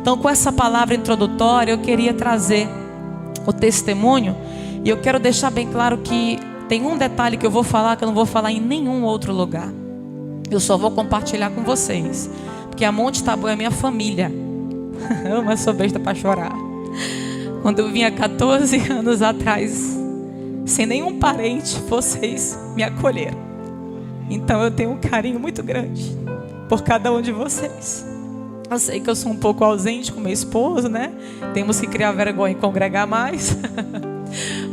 Então, com essa palavra introdutória, eu queria trazer o testemunho. E eu quero deixar bem claro que tem um detalhe que eu vou falar que eu não vou falar em nenhum outro lugar. Eu só vou compartilhar com vocês, porque a Monte Tabu é minha família. Eu sou besta para chorar. Quando eu vinha 14 anos atrás, sem nenhum parente, vocês me acolheram. Então eu tenho um carinho muito grande por cada um de vocês. Eu sei que eu sou um pouco ausente com meu esposo, né? Temos que criar vergonha e congregar mais.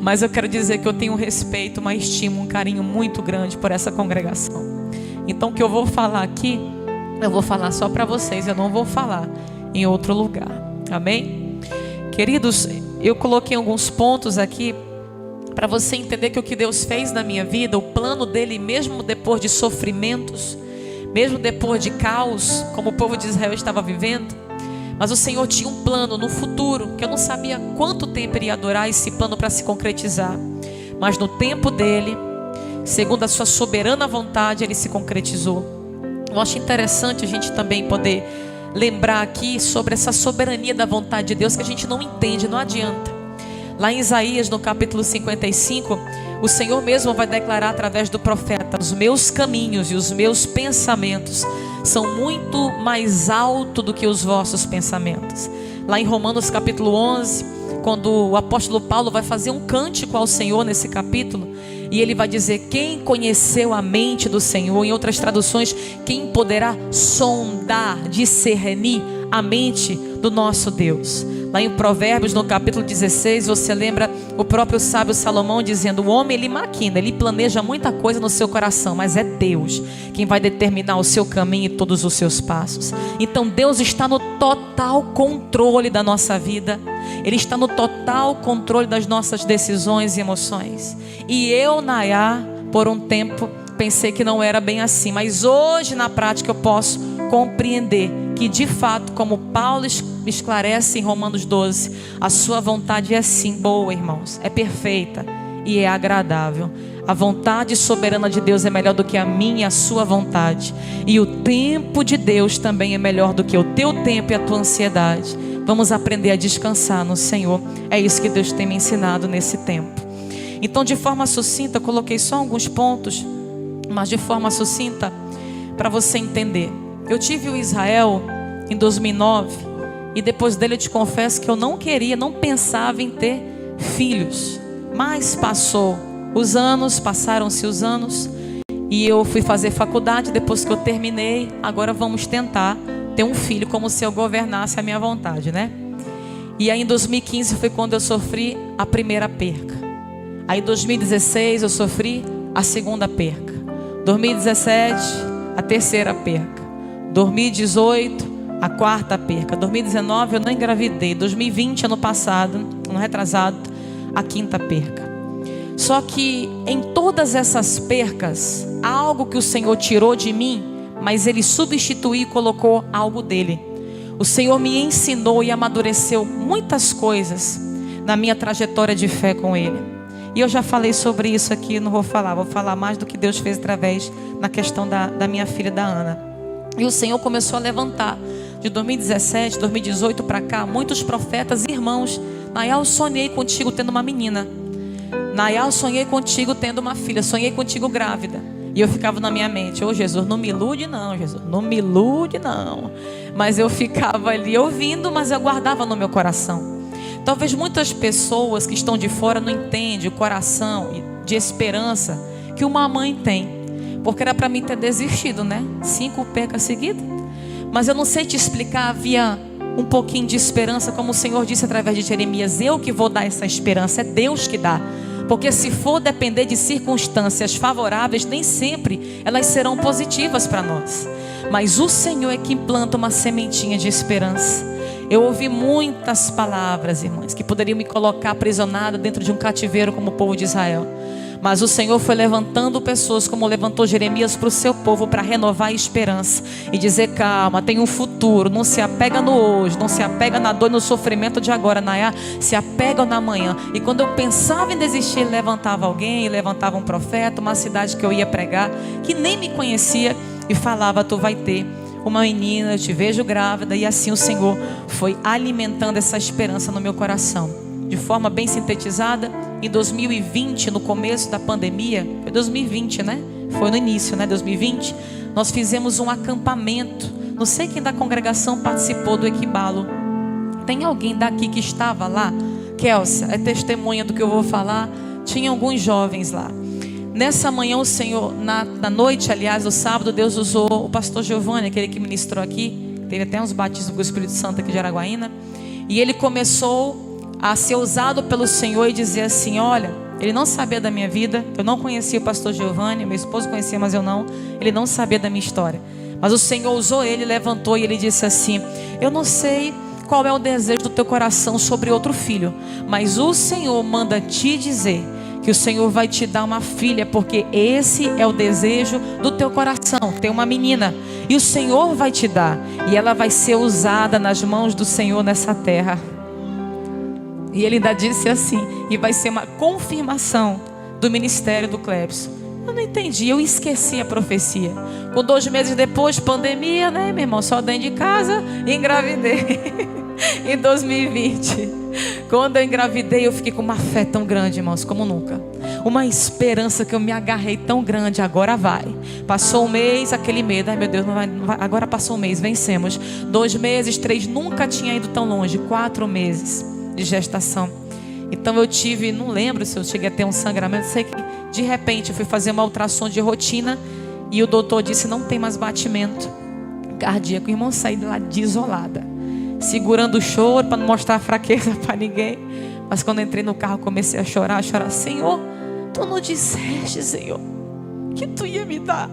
Mas eu quero dizer que eu tenho um respeito, uma estima, um carinho muito grande por essa congregação. Então o que eu vou falar aqui, eu vou falar só para vocês. Eu não vou falar em outro lugar. Amém? Queridos, eu coloquei alguns pontos aqui para você entender que o que Deus fez na minha vida, o plano dele, mesmo depois de sofrimentos, mesmo depois de caos, como o povo de Israel estava vivendo, mas o Senhor tinha um plano no futuro, que eu não sabia quanto tempo iria durar esse plano para se concretizar, mas no tempo dele, segundo a sua soberana vontade, ele se concretizou. Eu acho interessante a gente também poder lembrar aqui sobre essa soberania da vontade de Deus, que a gente não entende, não adianta. Lá em Isaías, no capítulo 55, o Senhor mesmo vai declarar através do profeta: os meus caminhos e os meus pensamentos são muito mais altos do que os vossos pensamentos. Lá em Romanos capítulo 11, quando o apóstolo Paulo vai fazer um cântico ao Senhor nesse capítulo, e ele vai dizer: quem conheceu a mente do Senhor? Em outras traduções, quem poderá sondar, discernir a mente do nosso Deus? Lá em Provérbios, no capítulo 16, você lembra o próprio sábio Salomão dizendo: o homem, ele maquina, ele planeja muita coisa no seu coração, mas é Deus quem vai determinar o seu caminho e todos os seus passos. Então Deus está no total controle da nossa vida. Ele está no total controle das nossas decisões e emoções. E eu, Nayá, por um tempo pensei que não era bem assim, mas hoje na prática eu posso compreender que de fato, como Paulo esclarece em Romanos 12, a sua vontade é sim boa, irmãos, é perfeita e é agradável. A vontade soberana de Deus é melhor do que a minha e a sua vontade, e o tempo de Deus também é melhor do que o teu tempo e a tua ansiedade. Vamos aprender a descansar no Senhor. É isso que Deus tem me ensinado nesse tempo. Então, de forma sucinta, eu coloquei só alguns pontos, mas de forma sucinta, para você entender. Eu tive o Israel em 2009, e depois dele eu te confesso que eu não queria, não pensava em ter filhos. Mas passaram-se os anos, e eu fui fazer faculdade. Depois que eu terminei, agora vamos tentar ter um filho, como se eu governasse a minha vontade, né? E aí em 2015 foi quando eu sofri a primeira perca. Aí em 2016 eu sofri a segunda perca. 2017 a terceira perca. 2018 a quarta perca. 2019 eu não engravidei. 2020, ano passado, ano retrasado, a quinta perca. Só que em todas essas percas, algo que o Senhor tirou de mim, mas Ele substituiu e colocou algo dele. O Senhor me ensinou e amadureceu muitas coisas na minha trajetória de fé com Ele. E eu já falei sobre isso aqui, não vou falar mais do que Deus fez através na questão da minha filha, da Ana. E o Senhor começou a levantar de 2017, 2018 para cá, muitos profetas e irmãos. Nayá, eu sonhei contigo tendo uma menina. Nayá, eu sonhei contigo tendo uma filha. Sonhei contigo grávida. E eu ficava na minha mente: ô Jesus, não me ilude não, Jesus, não me ilude não. Mas eu ficava ali ouvindo, mas eu guardava no meu coração. Talvez muitas pessoas que estão de fora não entendem o coração de esperança que uma mãe tem. Porque era para mim ter desistido, né? 5 percas seguidas. Mas eu não sei te explicar, havia um pouquinho de esperança, como o Senhor disse através de Jeremias: eu que vou dar essa esperança, é Deus que dá. Porque se for depender de circunstâncias favoráveis, nem sempre elas serão positivas para nós. Mas o Senhor é que implanta uma sementinha de esperança. Eu ouvi muitas palavras, irmãs, que poderiam me colocar aprisionada dentro de um cativeiro como o povo de Israel. Mas o Senhor foi levantando pessoas, como levantou Jeremias para o seu povo, para renovar a esperança e dizer: calma, tem um futuro. Não se apega no hoje, não se apega na dor e no sofrimento de agora, Nayá, se apega na manhã. E quando eu pensava em desistir, ele levantava alguém, levantava um profeta, uma cidade que eu ia pregar, que nem me conhecia, e falava: tu vai ter uma menina, eu te vejo grávida. E assim o Senhor foi alimentando essa esperança no meu coração. De forma bem sintetizada, em 2020, no começo da pandemia, foi 2020, né? Foi no início, né? 2020, nós fizemos um acampamento. Não sei quem da congregação participou do Equibalo. Tem alguém daqui que estava lá? Kelsa, é testemunha do que eu vou falar. Tinha alguns jovens lá. Nessa manhã o Senhor, na noite, aliás, no sábado, Deus usou o pastor Giovanni, aquele que ministrou aqui. Teve até uns batismos com o Espírito Santo aqui de Araguaína. E ele começou a ser usado pelo Senhor e dizer assim: olha, ele não sabia da minha vida. Eu não conhecia o pastor Giovanni, meu esposo conhecia, mas eu não. Ele não sabia da minha história. Mas o Senhor usou ele, levantou e ele disse assim: eu não sei qual é o desejo do teu coração sobre outro filho, mas o Senhor manda te dizer que o Senhor vai te dar uma filha, porque esse é o desejo do teu coração. Tem uma menina e o Senhor vai te dar, e ela vai ser usada nas mãos do Senhor nessa terra. E ele ainda disse assim: e vai ser uma confirmação do ministério do Clebson. Eu não entendi, eu esqueci a profecia. Com 2 meses depois, pandemia, né, meu irmão? Só dentro de casa, engravidei. Em 2020. Quando eu engravidei, eu fiquei com uma fé tão grande, irmãos, como nunca. Uma esperança que eu me agarrei tão grande. Agora vai. Passou um mês, aquele medo. Ai meu Deus, não vai. Agora passou um mês, vencemos. 2 meses, 3, nunca tinha ido tão longe. 4 meses de gestação. Então eu tive, não lembro se eu cheguei a ter um sangramento. Sei que de repente eu fui fazer uma ultrassom de rotina e o doutor disse: não tem mais batimento cardíaco. O irmão saiu de lá desolada, segurando o choro para não mostrar fraqueza para ninguém. Mas quando entrei no carro, comecei a chorar. Senhor, tu não disseste, Senhor, que tu ia me dar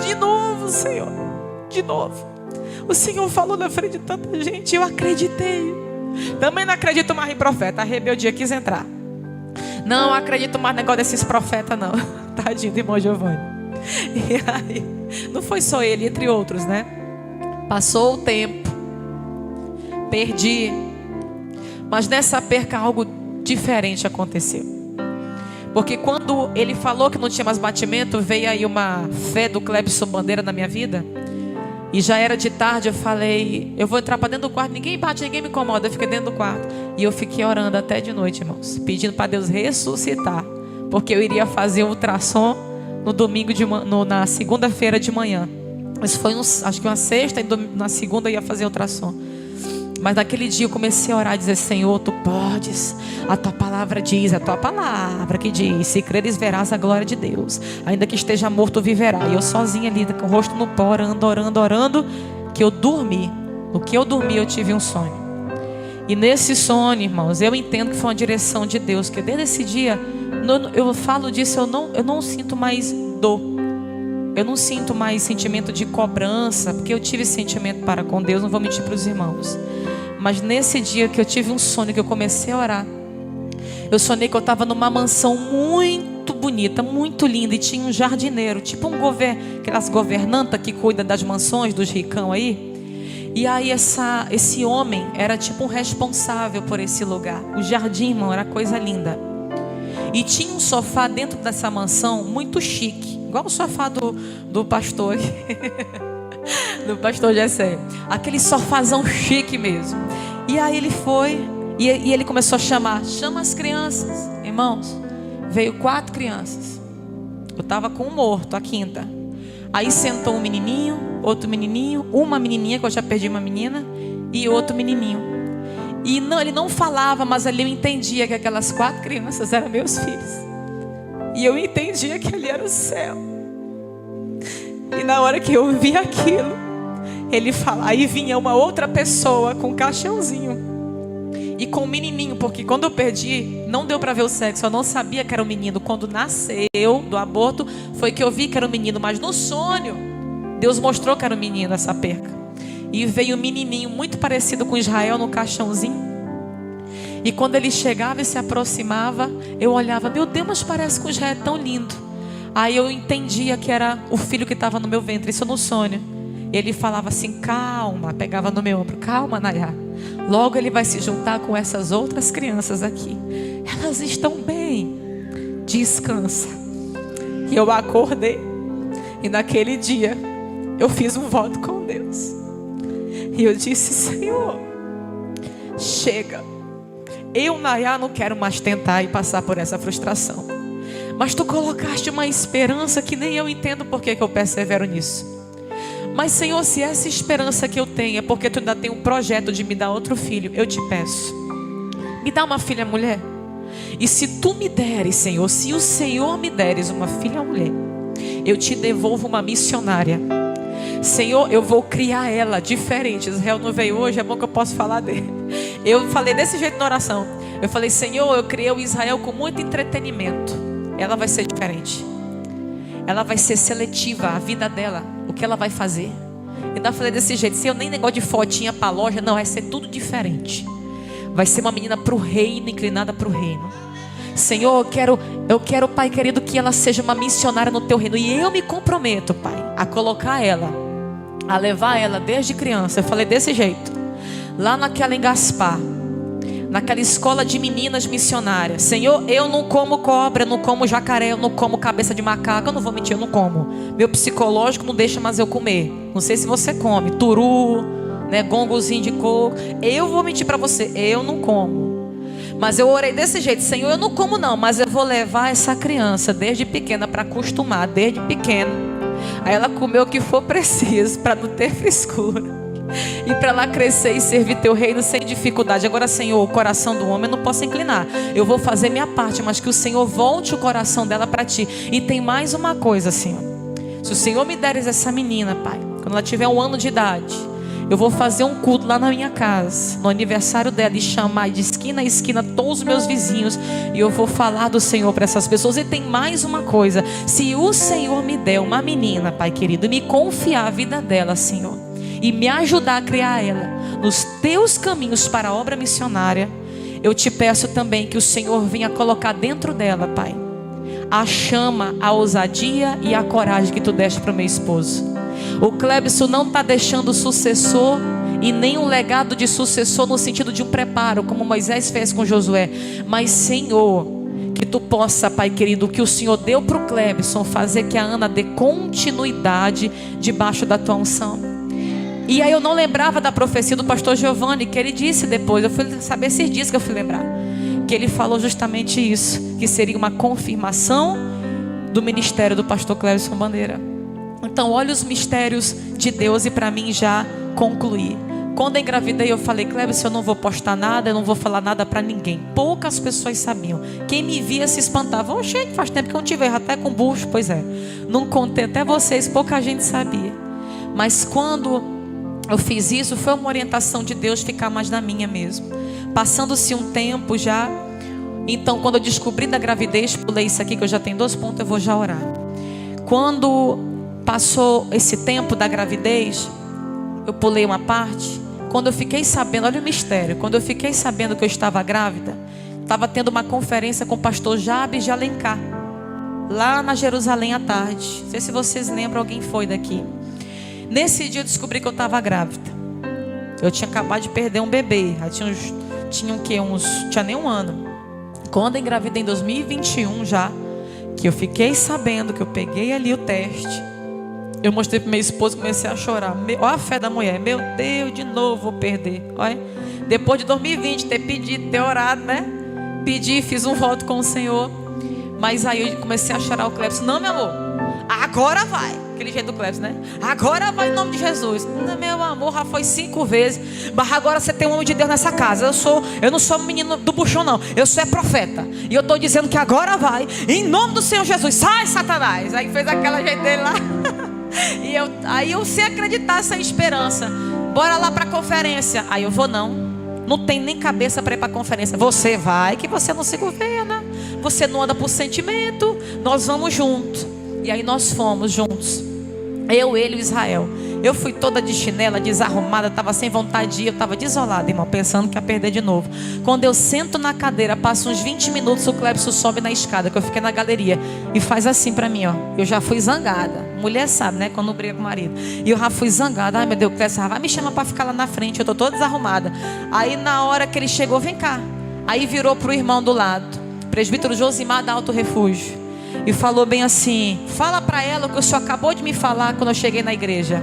de novo, Senhor, de novo. O Senhor falou na frente de tanta gente, eu acreditei. Também não acredito mais em profeta. A rebeldia quis entrar. Não acredito mais no negócio desses profetas, não. Tadinho do irmão Giovanni. E aí, não foi só ele, entre outros, né? Passou o tempo, perdi. Mas nessa perca algo diferente aconteceu. Porque quando ele falou que não tinha mais batimento, veio aí uma fé do Clebson Bandeira na minha vida. E já era de tarde, eu falei: eu vou entrar para dentro do quarto, ninguém bate, ninguém me incomoda. Eu fiquei dentro do quarto. E eu fiquei orando até de noite, irmãos, pedindo para Deus ressuscitar. Porque eu iria fazer o ultrassom no domingo, na segunda-feira de manhã. Mas foi acho que uma sexta, e na segunda eu ia fazer o ultrassom. Mas naquele dia eu comecei a orar e dizer: Senhor, tu podes. A tua palavra diz, a tua palavra que diz: se creres verás a glória de Deus. Ainda que esteja morto, viverá. E eu sozinha ali, com o rosto no pó, orando, que eu dormi. No que eu dormi, eu tive um sonho. E nesse sonho, irmãos, eu entendo que foi uma direção de Deus. Que desde esse dia, eu falo disso, eu não sinto mais dor. Eu não sinto mais sentimento de cobrança, porque eu tive sentimento para com Deus, não vou mentir para os irmãos. Mas nesse dia que eu tive um sonho, que eu comecei a orar, eu sonhei que eu estava numa mansão muito bonita, muito linda, e tinha um jardineiro, tipo aquelas governantas que cuidam das mansões dos ricão aí. E aí esse homem era tipo um responsável por esse lugar. O jardim, irmão, era coisa linda. E tinha um sofá dentro dessa mansão muito chique, igual o sofá do pastor aqui. Do pastor Jessé. Aquele sofazão chique mesmo. E aí ele foi e ele começou a chama as crianças. Irmãos, veio 4 crianças. Eu estava com um morto, a quinta. Aí sentou um menininho, outro menininho, uma menininha, que eu já perdi uma menina, e outro menininho. E não, ele não falava, mas ali eu entendia que aquelas 4 crianças eram meus filhos. E eu entendia que ali era o céu. E na hora que eu vi aquilo, ele fala, aí vinha uma outra pessoa com um caixãozinho e com um menininho, porque quando eu perdi, não deu para ver o sexo, eu não sabia que era um menino. Quando nasceu do aborto, foi que eu vi que era um menino, mas no sonho, Deus mostrou que era um menino essa perca. E veio um menininho muito parecido com Israel no caixãozinho. E quando ele chegava e se aproximava, eu olhava, meu Deus, mas parece com Israel, é tão lindo. Aí eu entendia que era o filho que estava no meu ventre, isso no sonho. Ele falava assim, calma, pegava no meu ombro, calma, Nayá. Logo ele vai se juntar com essas outras crianças aqui. Elas estão bem, descansa. E eu acordei. E naquele dia, eu fiz um voto com Deus. E eu disse: Senhor, chega. Eu, Nayá, não quero mais tentar e passar por essa frustração. Mas tu colocaste uma esperança que nem eu entendo por que eu persevero nisso. Mas, Senhor, se essa esperança que eu tenho é porque tu ainda tem um projeto de me dar outro filho, eu te peço, me dá uma filha mulher. E se tu me deres, Senhor, se o Senhor me deres uma filha mulher, eu te devolvo uma missionária. Senhor, eu vou criar ela diferente. Israel não veio hoje, é bom que eu posso falar dele. Eu falei desse jeito na oração. Eu falei: Senhor, eu criei o Israel com muito entretenimento. Ela vai ser diferente. Ela vai ser seletiva, a vida dela, o que ela vai fazer. Ainda falei desse jeito: Senhor, nem negócio de fotinha para loja, não, vai ser tudo diferente. Vai ser uma menina para o reino, inclinada para o reino. Senhor, eu quero, Pai querido, que ela seja uma missionária no teu reino. E eu me comprometo, Pai, a colocar ela, a levar ela desde criança. Eu falei desse jeito, lá naquela em Gaspar, naquela escola de meninas missionárias. Senhor, eu não como cobra, eu não como jacaré, eu não como cabeça de macaco. Eu não vou mentir, eu não como. Meu psicológico não deixa mais eu comer. Não sei se você come turu, né, gongozinho de coco. Eu vou mentir para você, eu não como. Mas eu orei desse jeito: Senhor, eu não como não, mas eu vou levar essa criança desde pequena para acostumar, desde pequena. Aí ela comeu o que for preciso para não ter frescura. E para ela crescer e servir teu reino sem dificuldade. Agora, Senhor, o coração do homem eu não posso inclinar. Eu vou fazer minha parte, mas que o Senhor volte o coração dela para ti. E tem mais uma coisa, Senhor. Se o Senhor me deres essa menina, Pai, quando ela tiver 1 ano de idade, eu vou fazer um culto lá na minha casa, no aniversário dela, e chamar de esquina a esquina todos os meus vizinhos, e eu vou falar do Senhor para essas pessoas. E tem mais uma coisa: se o Senhor me der uma menina, Pai querido, e me confiar a vida dela, Senhor, e me ajudar a criar ela nos teus caminhos para a obra missionária, eu te peço também que o Senhor venha colocar dentro dela, Pai, a chama, a ousadia e a coragem que tu deste para o meu esposo. O Clebson não está deixando sucessor, e nem um legado de sucessor no sentido de um preparo, como Moisés fez com Josué. Mas, Senhor, que tu possa, Pai querido, que o Senhor deu para o Clebson, fazer que a Ana dê continuidade debaixo da tua unção. E aí eu não lembrava da profecia do pastor Giovanni, que ele disse depois. Eu fui saber esses dias que eu fui lembrar, que ele falou justamente isso, que seria uma confirmação do ministério do pastor Clebson Bandeira. Então olha os mistérios de Deus. E para mim já concluir, quando eu engravidei eu falei: Clebson, eu não vou postar nada, eu não vou falar nada para ninguém. Poucas pessoas sabiam. Quem me via se espantava: oxe, faz tempo que eu não te vejo, até com bucho. Pois é, não contei até vocês, pouca gente sabia. Mas quando eu fiz isso, foi uma orientação de Deus ficar mais na minha mesmo. Passando-se um tempo já, então quando eu descobri da gravidez, pulei isso aqui que eu já tenho 2 pontos, eu vou já orar. Quando passou esse tempo da gravidez, eu pulei uma parte. Quando eu fiquei sabendo, olha o mistério, quando eu fiquei sabendo que eu estava grávida, estava tendo uma conferência com o pastor Jabes de Alencar, lá na Jerusalém à tarde. Não sei se vocês lembram, alguém foi daqui. Nesse dia eu descobri que eu estava grávida. Eu tinha acabado de perder um bebê. Tinha nem 1 ano. Quando eu engravidei em 2021 já, que eu fiquei sabendo que eu peguei ali o teste, eu mostrei para minha esposa, comecei a chorar. Olha a fé da mulher: meu Deus, de novo vou perder. Olha, depois de 2020 ter pedido, ter orado, né? Pedi, fiz um voto com o Senhor. Mas aí eu comecei a chorar. O Clebson: não, meu amor, agora vai. Aquele jeito do Clebson, né? Agora vai em nome de Jesus. Não, meu amor, já foi 5 vezes. Mas agora você tem um homem de Deus nessa casa. Eu não sou menino do buchão, não. Eu sou profeta. E eu estou dizendo que agora vai, em nome do Senhor Jesus. Sai, Satanás. Aí fez aquela jeito dele lá. E aí eu sem acreditar, sem esperança. Bora lá para a conferência. Aí eu vou: não tem nem cabeça para ir para a conferência. Você vai, que você não se governa, você não anda por sentimento, nós vamos juntos. E aí nós fomos juntos, eu, ele e Israel. Eu fui toda de chinela, desarrumada, estava sem vontade de ir. Eu estava desolada, irmão, pensando que ia perder de novo. Quando eu sento na cadeira, passa uns 20 minutos, o Clebson sobe na escada, que eu fiquei na galeria, e faz assim para mim, ó. Eu já fui zangada. Mulher sabe, né, quando briga com o marido. E eu já fui zangada. Ai, meu Deus, o Clebson vai me chamar para ficar lá na frente, eu estou toda desarrumada. Aí na hora que ele chegou: vem cá. Aí virou para o irmão do lado, presbítero Josimar da Alto Refúgio, e falou bem assim: fala para ela o que o senhor acabou de me falar quando eu cheguei na igreja.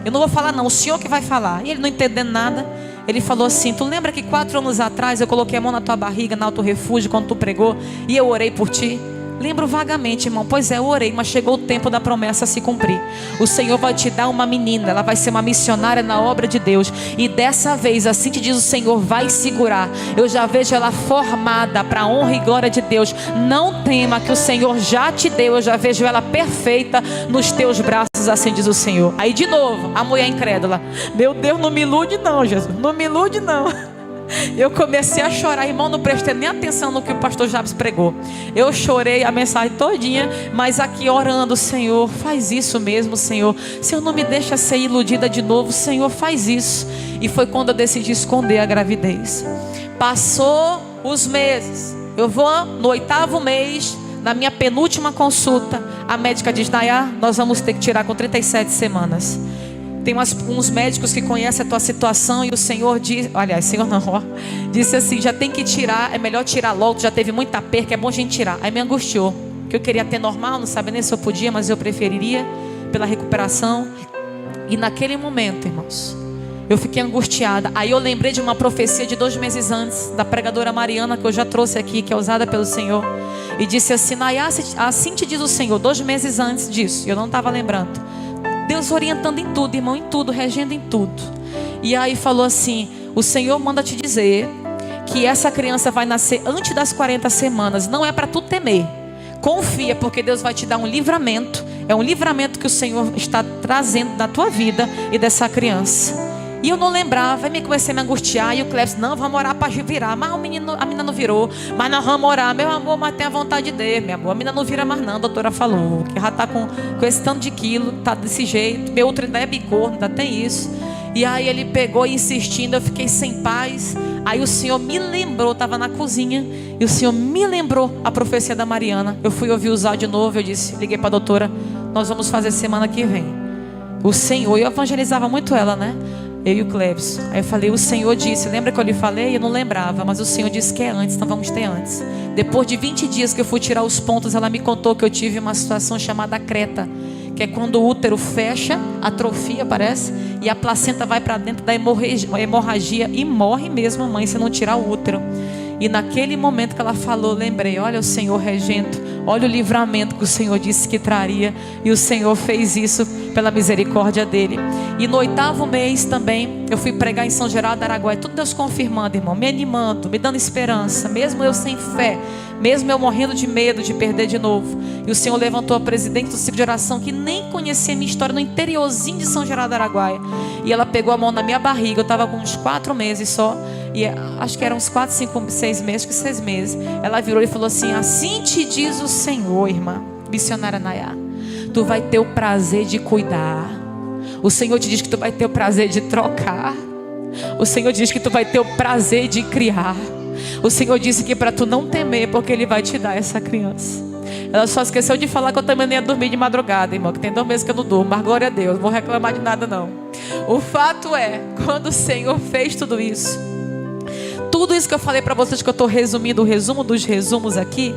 Eu não vou falar não, o senhor que vai falar. E ele não entendendo nada, ele falou assim: tu lembra que 4 anos atrás eu coloquei a mão na tua barriga, na Auto Refúgio, quando tu pregou, e eu orei por ti? Lembro vagamente, irmão. Pois é, eu orei, mas chegou o tempo da promessa se cumprir. O Senhor vai te dar uma menina, ela vai ser uma missionária na obra de Deus. E dessa vez, assim te diz o Senhor, vai segurar. Eu já vejo ela formada para a honra e glória de Deus. Não tema, que o Senhor já te deu. Eu já vejo ela perfeita nos teus braços, assim diz o Senhor. Aí de novo, a mulher incrédula: meu Deus, não me ilude não, Jesus, não me ilude não. Eu comecei a chorar, irmão, não prestei nem atenção no que o pastor Jabes pregou. Eu chorei a mensagem todinha, mas aqui orando: Senhor, faz isso mesmo, Senhor. Senhor, não me deixa ser iludida de novo, Senhor, faz isso. E foi quando eu decidi esconder a gravidez. Passou os meses, eu vou no 8º mês, na minha penúltima consulta, a médica diz: Nayá, nós vamos ter que tirar com 37 semanas. Tem uns médicos que conhecem a tua situação, e o Senhor diz, aliás, Senhor não, ó, disse assim: já tem que tirar, é melhor tirar logo, já teve muita perca, é bom a gente tirar. Aí me angustiou, que eu queria ter normal, não sabia nem se eu podia, mas eu preferiria pela recuperação. E naquele momento, irmãos, eu fiquei angustiada. Aí eu lembrei de uma profecia de 2 meses antes, da pregadora Mariana, que eu já trouxe aqui, que é usada pelo Senhor, e disse assim: Nayá, assim te diz o Senhor, 2 meses antes disso, eu não estava lembrando. Deus orientando em tudo, irmão, em tudo, regendo em tudo. E aí falou assim: o Senhor manda te dizer que essa criança vai nascer antes das 40 semanas. Não é para tu temer, confia, porque Deus vai te dar um livramento. É um livramento que o Senhor está trazendo na tua vida e dessa criança. E eu não lembrava, e comecei a me angustiar. E o Cleves: não, vamos orar para virar. Mas a menina não virou. Mas nós vamos orar, meu amor, mas tem a vontade dele, meu amor. A menina não vira mais não, a doutora falou, que já está com esse tanto de quilo, está desse jeito. Meu outro ainda é bicorno, ainda tem isso. E aí ele pegou insistindo, eu fiquei sem paz. Aí o Senhor me lembrou, estava na cozinha, e o Senhor me lembrou a profecia da Mariana. Eu fui ouvir usar de novo, eu disse, liguei para a doutora: nós vamos fazer semana que vem. O Senhor, eu evangelizava muito ela, né? Eu e o Cleves. Aí eu falei: o Senhor disse, lembra que eu lhe falei? Eu não lembrava, mas o Senhor disse que é antes, então vamos ter antes. Depois de 20 dias que eu fui tirar os pontos, ela me contou que eu tive uma situação chamada creta, que é quando o útero fecha, atrofia, parece, e a placenta vai para dentro da hemorragia e morre mesmo a mãe se não tirar o útero. E naquele momento que ela falou, lembrei: olha o Senhor regendo, olha o livramento que o Senhor disse que traria. E o Senhor fez isso pela misericórdia dele. E no 8º mês também, eu fui pregar em São Geraldo do Araguaia. Tudo Deus confirmando, irmão, me animando, me dando esperança, mesmo eu sem fé, mesmo eu morrendo de medo de perder de novo. E o Senhor levantou a presidente do ciclo de oração, que nem conhecia a minha história, no interiorzinho de São Geraldo do Araguaia. E ela pegou a mão na minha barriga, eu estava com uns 4 meses só. E acho que eram uns 4, 5, 6 meses, que 6 meses. Ela virou e falou assim: assim te diz o Senhor, irmã missionária Nayá, tu vai ter o prazer de cuidar. O Senhor te diz que tu vai ter o prazer de trocar. O Senhor diz que tu vai ter o prazer de criar. O Senhor disse que para tu não temer, porque Ele vai te dar essa criança. Ela só esqueceu de falar que eu também nem ia dormir de madrugada, irmão, que tem 2 meses que eu não durmo. Mas glória a Deus, não vou reclamar de nada não. O fato é, quando o Senhor fez tudo isso que eu falei para vocês, que eu estou resumindo, o resumo dos resumos aqui,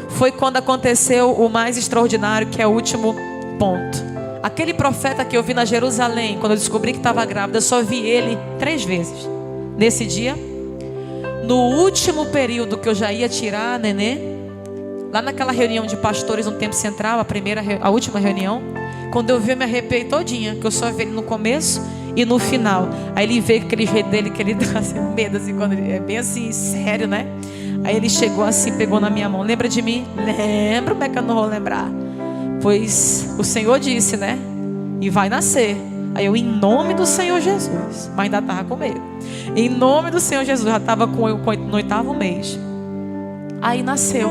foi quando aconteceu o mais extraordinário, que é o último ponto. Aquele profeta que eu vi na Jerusalém, quando eu descobri que estava grávida, eu só vi ele 3 vezes. Nesse dia, no último período que eu já ia tirar a nenê, lá naquela reunião de pastores no Tempo Central, a última reunião, quando eu vi, eu me arrepiei todinha, que eu só vi ele no começo e no final. Aí ele veio com aquele jeito dele, que ele dá assim, medo, assim, quando ele é bem assim, sério, né? Aí ele chegou assim, pegou na minha mão: lembra de mim? Lembro, como é que eu não vou lembrar? Pois o Senhor disse, né? E vai nascer. Aí eu, em nome do Senhor Jesus, mas ainda estava com medo. Em nome do Senhor Jesus, já estava no 8º mês. Aí nasceu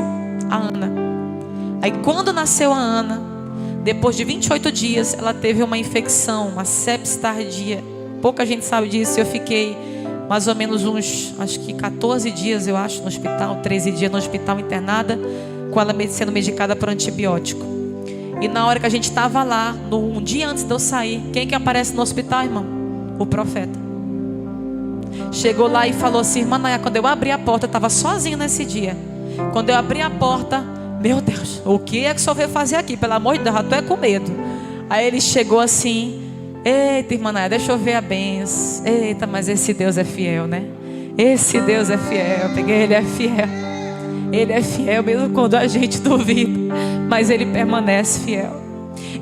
a Ana. Aí quando nasceu a Ana, depois de 28 dias, ela teve uma infecção, uma sepsis tardia. Pouca gente sabe disso. Eu fiquei mais ou menos uns, acho que 14 dias, eu acho, no hospital, 13 dias no hospital, internada, com ela sendo medicada por antibiótico. E na hora que a gente estava lá, um dia antes de eu sair, quem que aparece no hospital, irmão? O profeta. Chegou lá e falou assim: irmã Nayá, quando eu abri a porta, eu estava sozinho nesse dia. Quando eu abri a porta, meu Deus, o que é que o senhor veio fazer aqui? Pelo amor de Deus, já tô é com medo. Aí ele chegou assim, Eita, irmã Naya, deixa eu ver a benção. Eita, mas esse Deus é fiel, né? Esse Deus é fiel. Eu peguei, Ele é fiel. Ele é fiel mesmo quando a gente duvida, mas Ele permanece fiel.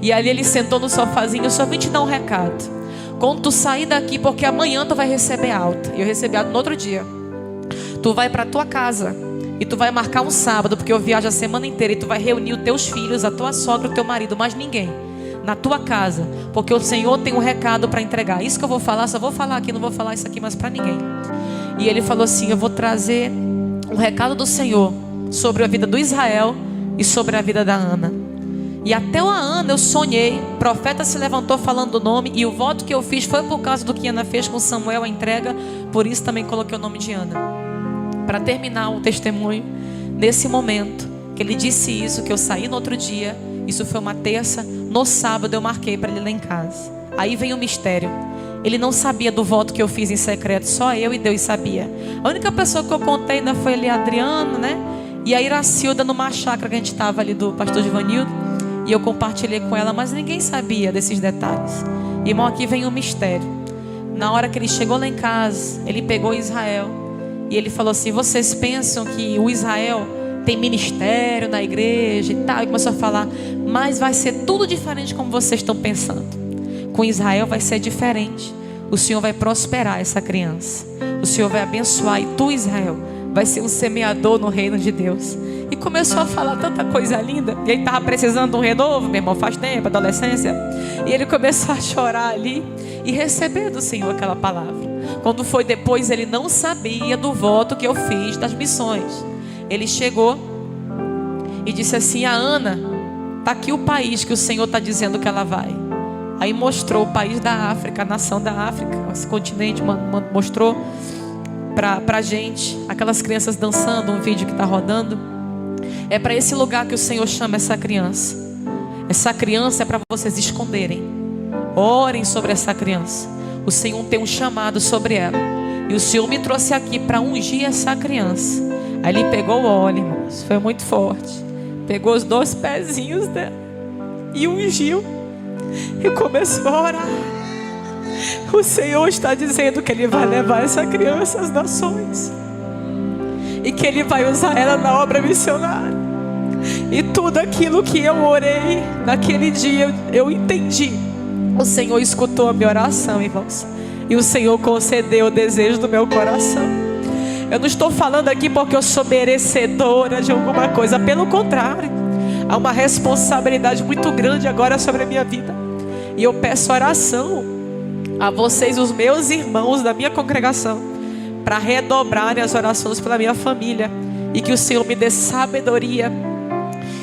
E ali ele sentou no sofazinho. Eu só vim te dar um recado. Quando tu sair daqui, porque amanhã tu vai receber alta. E eu recebi alta no outro dia. Tu vai para tua casa e tu vai marcar um sábado, porque eu viajo a semana inteira. E tu vai reunir os teus filhos, a tua sogra, o teu marido, mais ninguém, na tua casa, porque o Senhor tem um recado para entregar. Isso que eu vou falar, só vou falar aqui, não vou falar isso aqui mais para ninguém. E ele falou assim: eu vou trazer um recado do Senhor sobre a vida do Israel e sobre a vida da Ana. E até a Ana eu sonhei, o profeta se levantou falando do nome, e o voto que eu fiz foi por causa do que Ana fez com Samuel, a entrega. Por isso também coloquei o nome de Ana. Para terminar o testemunho, nesse momento que ele disse isso, que eu saí no outro dia, isso foi uma terça, no sábado eu marquei para ele lá em casa. Aí vem o mistério. Ele não sabia do voto que eu fiz em secreto, só eu e Deus sabia. A única pessoa que eu contei ainda foi ali a Adriana, né? E a Iracilda, numa chácara que a gente estava ali do pastor Givanildo. E eu compartilhei com ela, mas ninguém sabia desses detalhes. Irmão, aqui vem um mistério. Na hora que ele chegou lá em casa, ele pegou Israel e ele falou assim: vocês pensam que o Israel tem ministério na igreja e tal? E começou a falar: mas vai ser tudo diferente como vocês estão pensando. Com Israel vai ser diferente. O Senhor vai prosperar essa criança. O Senhor vai abençoar, e tu, Israel, vai ser um semeador no reino de Deus. E começou a falar tanta coisa linda. E ele estava precisando de um renovo, meu irmão, faz tempo, adolescência. E ele começou a chorar ali e receber do Senhor aquela palavra. Quando foi depois, ele não sabia do voto que eu fiz das missões. Ele chegou e disse assim: a Ana, está aqui o país que o Senhor está dizendo que ela vai. Aí mostrou o país da África, a nação da África, esse continente, mostrou para a gente, aquelas crianças dançando, um vídeo que está rodando. É para esse lugar que o Senhor chama essa criança. Essa criança é para vocês esconderem. Orem sobre essa criança. O Senhor tem um chamado sobre ela. E o Senhor me trouxe aqui para ungir essa criança. Aí ele pegou o óleo, irmãos, foi muito forte. Pegou os 2 pezinhos dela e ungiu. E começou a orar. O Senhor está dizendo que Ele vai levar essa criança às nações. E que Ele vai usar ela na obra missionária. E tudo aquilo que eu orei naquele dia, eu entendi. O Senhor escutou a minha oração, irmãos. E o Senhor concedeu o desejo do meu coração. Eu não estou falando aqui porque eu sou merecedora de alguma coisa. Pelo contrário, há uma responsabilidade muito grande agora sobre a minha vida. E eu peço oração a vocês, os meus irmãos da minha congregação, para redobrarem as orações pela minha família. E que o Senhor me dê sabedoria,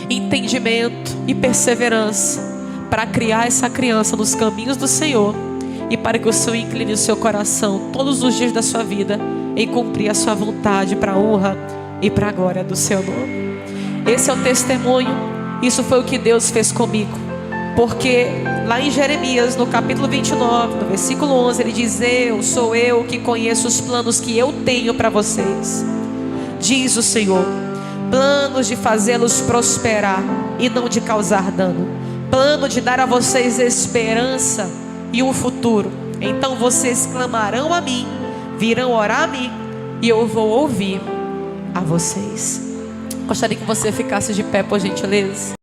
entendimento e perseverança para criar essa criança nos caminhos do Senhor. E para que o Senhor incline o seu coração todos os dias da sua vida em cumprir a sua vontade, para a honra e para a glória do seu nome. Esse é o testemunho. Isso foi o que Deus fez comigo. Porque lá em Jeremias, no capítulo 29, no versículo 11, ele diz: sou eu que conheço os planos que eu tenho para vocês, diz o Senhor, planos de fazê-los prosperar e não de causar dano, plano de dar a vocês esperança e um futuro. Então vocês clamarão a mim, virão orar a mim, e eu vou ouvir a vocês. Gostaria que você ficasse de pé, por gentileza.